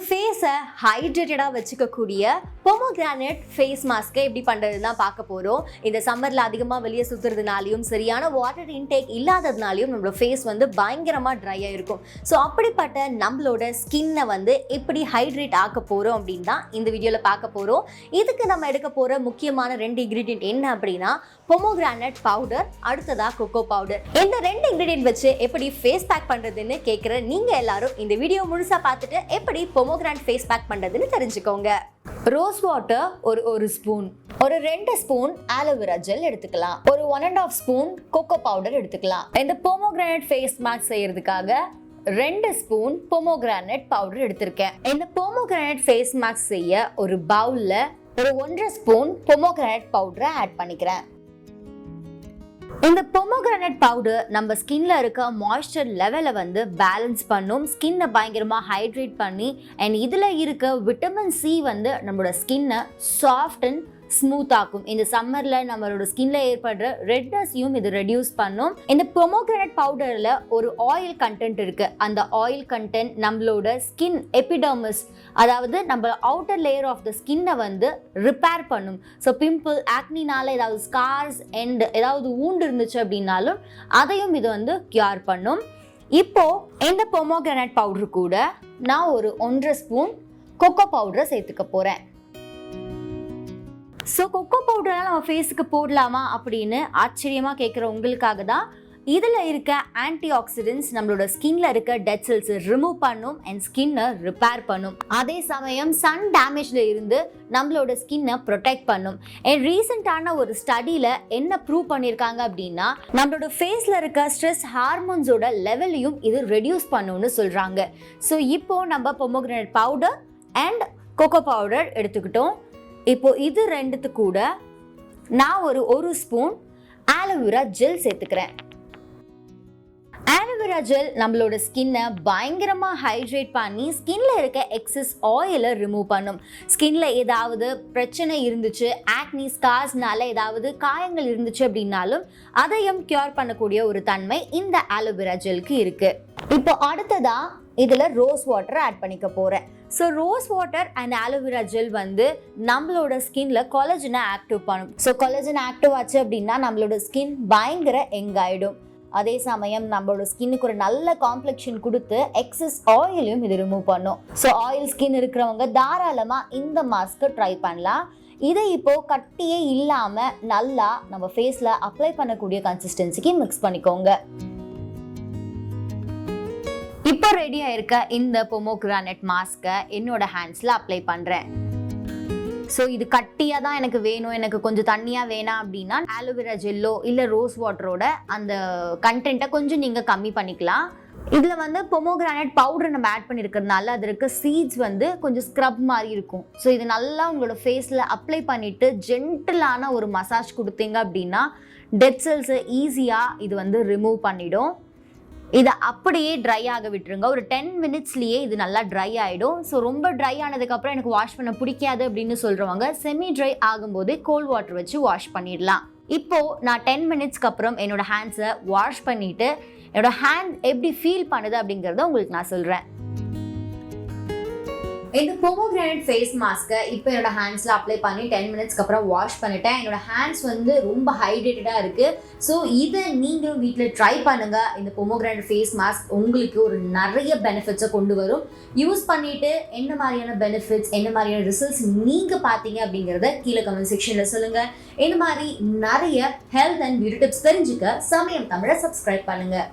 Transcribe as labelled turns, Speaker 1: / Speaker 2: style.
Speaker 1: ஃபேஸை ஹைட்ரேட்டடாக வச்சுக்கக்கூடிய pomegranate face மாஸ்க்கை எப்படி பண்ணுறதுன்னு தான் பார்க்க போகிறோம். இந்த சம்மரில் அதிகமாக வெளியே சுற்றுறதுனாலையும் சரியான வாட்டர் இன்டேக் இல்லாததுனாலையும் நம்மளோட ஃபேஸ் வந்து பயங்கரமாக ட்ரையாக இருக்கும். ஸோ அப்படிப்பட்ட நம்மளோட ஸ்கின்னை வந்து எப்படி ஹைட்ரேட் ஆக்க போகிறோம் அப்படின்னு தான் இந்த வீடியோவில் பார்க்க போகிறோம். இதுக்கு நம்ம எடுக்க போகிற முக்கியமான 2 இன்க்ரீடியன்ட் என்ன அப்படின்னா பொமோகிரானேட் பவுடர், அடுத்ததாக கொக்கோ பவுடர். இந்த 2 இன்க்ரீடியன்ட் வச்சு எப்படி ஃபேஸ் பேக் பண்ணுறதுன்னு கேட்குற நீங்கள் எல்லாரும் இந்த வீடியோ முழுசாக பார்த்துட்டு எப்படி பொமோகிரானேட் ஃபேஸ் பேக் பண்ணுறதுன்னு தெரிஞ்சுக்கோங்க. ரோஸ் வாட்டர் ஒரு ஸ்பூன், ஒரு 2 ஸ்பூன் ஆலோவேரா ஜெல் எடுத்துக்கலாம், ஒரு 1.5 ஸ்பூன் கொக்கோ பவுடர் எடுத்துக்கலாம். இந்த பொமோகிரானேட் ஃபேஸ் மாஸ்க் செய்யறதுக்காக 2 ஸ்பூன் பொமோகிரானேட் பவுடர் எடுத்திருக்கேன். இந்த பொமோகிரானேட் ஃபேஸ் மாஸ்க் செய்ய ஒரு பவுல்ல ஒரு 1.5 ஸ்பூன் பொமோகிரானேட் பவுடரை ஆட் பண்ணிக்கிறேன். இந்த பொமோகிரானேட் பவுடர் நம்ம ஸ்கின்ல இருக்க மாய்ஸ்சர் லெவலை வந்து பேலன்ஸ் பண்ணும், ஸ்கின்னை பயங்கரமாக ஹைட்ரேட் பண்ணி அண்ட் இதில் இருக்க விட்டமின் சி வந்து நம்மளோட ஸ்கின்னை சாஃப்ட் அண்ட் ஸ்மூத் ஆக்கும். இந்த சம்மரில் நம்மளோட ஸ்கின்ல ஏற்படுற ரெட்னஸையும் இது ரெடியூஸ் பண்ணும். இந்த பொமோகிரானேட் பவுடரில் ஒரு ஆயில் கண்டென்ட் இருக்கு. அந்த ஆயில் கண்டென்ட் நம்மளோட ஸ்கின் எபிடர்மிஸ், அதாவது நம்ம அவுட்டர் லேயர் ஆஃப் த ஸ்கின்னை வந்து ரிப்பேர் பண்ணும். ஸோ பிம்பிள், ஆக்னினால ஏதாவது ஸ்கார்ஸ் அண்ட் ஏதாவது ஊண்டு இருந்துச்சு அப்படின்னாலும் அதையும் இது வந்து கியூர் பண்ணும். இப்போ இந்த பொமோகிரானேட் பவுடர் கூட நான் ஒரு 1.5 ஸ்பூன் கொக்கோ பவுடரை சேர்த்துக்க போறேன். ஸோ கொக்கோ பவுடர்லாம் நம்ம ஃபேஸுக்கு போடலாமா அப்படின்னு ஆச்சரியமாக கேட்குற உங்களுக்காக தான். இதில் இருக்க ஆன்டி ஆக்சிடென்ட்ஸ் நம்மளோட ஸ்கின்ல இருக்க டெட் செல்ஸை ரிமூவ் பண்ணும் அண்ட் ஸ்கின்னை ரிப்பேர் பண்ணும். அதே சமயம் சன் டேமேஜில் இருந்து நம்மளோட ஸ்கின்னை ப்ரொடெக்ட் பண்ணும். அண்ட் ரீசெண்டான ஒரு ஸ்டடியில் என்ன ப்ரூவ் பண்ணியிருக்காங்க அப்படின்னா நம்மளோட ஃபேஸில் இருக்க ஸ்ட்ரெஸ் ஹார்மோன்ஸோட லெவலையும் இது ரெடியூஸ் பண்ணும்னு சொல்கிறாங்க. ஸோ இப்போது நம்ம pomegranate powder and cocoa powder எடுத்துக்கிட்டோம். இப்போ இது 2 கூட நான் ஒரு ஸ்பூன் ஆலோவேரா ஜெல் சேர்த்துக்கிறேன். ஆலோவேரா ஜெல் நம்மளோட ஸ்கின்னை பயங்கரமாக ஹைட்ரேட் பண்ணி ஸ்கின்ல இருக்க எக்ஸஸ் ஆயிலை ரிமூவ் பண்ணும். ஸ்கின்ல ஏதாவது பிரச்சனை இருந்துச்சு, ஆக்னி ஸ்கார்ஸ்னால ஏதாவது காயங்கள் இருந்துச்சு அப்படின்னாலும் அதையும் கியூர் பண்ணக்கூடிய ஒரு தன்மை இந்த ஆலோவேரா ஜெல்க்கு இருக்கு. இப்போ அடுத்ததா இதில் ரோஸ் வாட்டர் ஆட் பண்ணிக்க போகிறேன். So rose water and aloe vera gel வந்து நம்மளோட ஸ்கின்ல கொலஜனை ஆக்டிவ் பண்ணும். ஸோ கொலஜன் ஆக்டிவ் ஆச்சு அப்படின்னா நம்மளோட ஸ்கின் பயங்கர யங் ஆகிடும். அதே சமயம் நம்மளோட ஸ்கின்னுக்கு ஒரு நல்ல காம்ப்ளெக்ஷன் கொடுத்து எக்ஸஸ் ஆயிலையும் இது ரிமூவ் பண்ணும். ஸோ ஆயில் ஸ்கின் இருக்கிறவங்க தாராளமாக இந்த மாஸ்க்கை ட்ரை பண்ணலாம். இதை இப்போ கட்டியே இல்லாமல் நல்லா நம்ம ஃபேஸில் அப்ளை பண்ணக்கூடிய கன்சிஸ்டன்சிக்கு மிக்ஸ் பண்ணிக்கோங்க. இப்போ ரெடியா இருக்க இந்த பொமோகிரானேட் மாஸ்கை என்னோட ஹேண்ட்ஸ்ல அப்ளை பண்றேன். ஸோ இது கட்டியாக தான் எனக்கு வேணும், எனக்கு கொஞ்சம் தண்ணியாக வேணாம் அப்படின்னா ஆலோவேரா ஜெல்லோ இல்லை ரோஸ் வாட்டரோட அந்த கண்டென்ட்டை கொஞ்சம் நீங்கள் கம்மி பண்ணிக்கலாம். இதில் வந்து பொமோகிரானேட் பவுடர் நம்ம ஆட் பண்ணியிருக்கிறதுனால அது இருக்க சீட்ஸ் வந்து கொஞ்சம் ஸ்க்ரப் மாதிரி இருக்கும். ஸோ இது நல்லா உங்களோட ஃபேஸில் அப்ளை பண்ணிவிட்டு ஜென்டிலான ஒரு மசாஜ் கொடுத்தீங்க அப்படின்னா டெட் செல்ஸை ஈஸியாக இது வந்து ரிமூவ் பண்ணிடும். இதை அப்படியே ட்ரை ஆக விட்டுருங்க. ஒரு 10 மினிட்ஸ்லேயே இது நல்லா ட்ரை ஆகிடும். ஸோ ரொம்ப ட்ரை ஆனதுக்கப்புறம் எனக்கு வாஷ் பண்ண பிடிக்காது அப்படின்னு சொல்கிறவங்க செமி ட்ரை ஆகும்போது கோல்ட் வாட்டர் வச்சு வாஷ் பண்ணிடலாம். இப்போது நான் 10 மினிட்ஸ்க்கு அப்புறம் என்னோட ஹேண்ட்ஸை வாஷ் பண்ணிவிட்டு என்னோட ஹேண்ட் எப்படி ஃபீல் பண்ணுது அப்படிங்கிறத உங்களுக்கு நான் சொல்கிறேன். இந்த பொமோகிரானேட் ஃபேஸ் மாஸ்க்கை இப்போ என்னோட ஹேண்ட்ஸில் அப்ளை பண்ணி 10 மினிட்ஸ்க்கு அப்புறம் வாஷ் பண்ணிட்டேன். என்னோட ஹேண்ட்ஸ் வந்து ரொம்ப ஹைட்ரேட்டடாக இருக்குது. ஸோ இதை நீங்களும் வீட்டில் ட்ரை பண்ணுங்கள். இந்த பொமோகிரானேட் ஃபேஸ் மாஸ்க் உங்களுக்கு ஒரு நிறைய பெனிஃபிட்ஸை கொண்டு வரும். யூஸ் பண்ணிவிட்டு என்ன மாதிரியான பெனிஃபிட்ஸ், என்ன மாதிரியான ரிசல்ட்ஸ் நீங்கள் பார்த்தீங்க அப்படிங்கிறத கீழே கமெண்ட் செக்ஷனில் சொல்லுங்கள். இந்த மாதிரி நிறைய ஹெல்த் அண்ட் பியூட்டி டிப்ஸ் தெரிஞ்சுக்க சமயம் தமிழை சப்ஸ்கிரைப் பண்ணுங்கள்.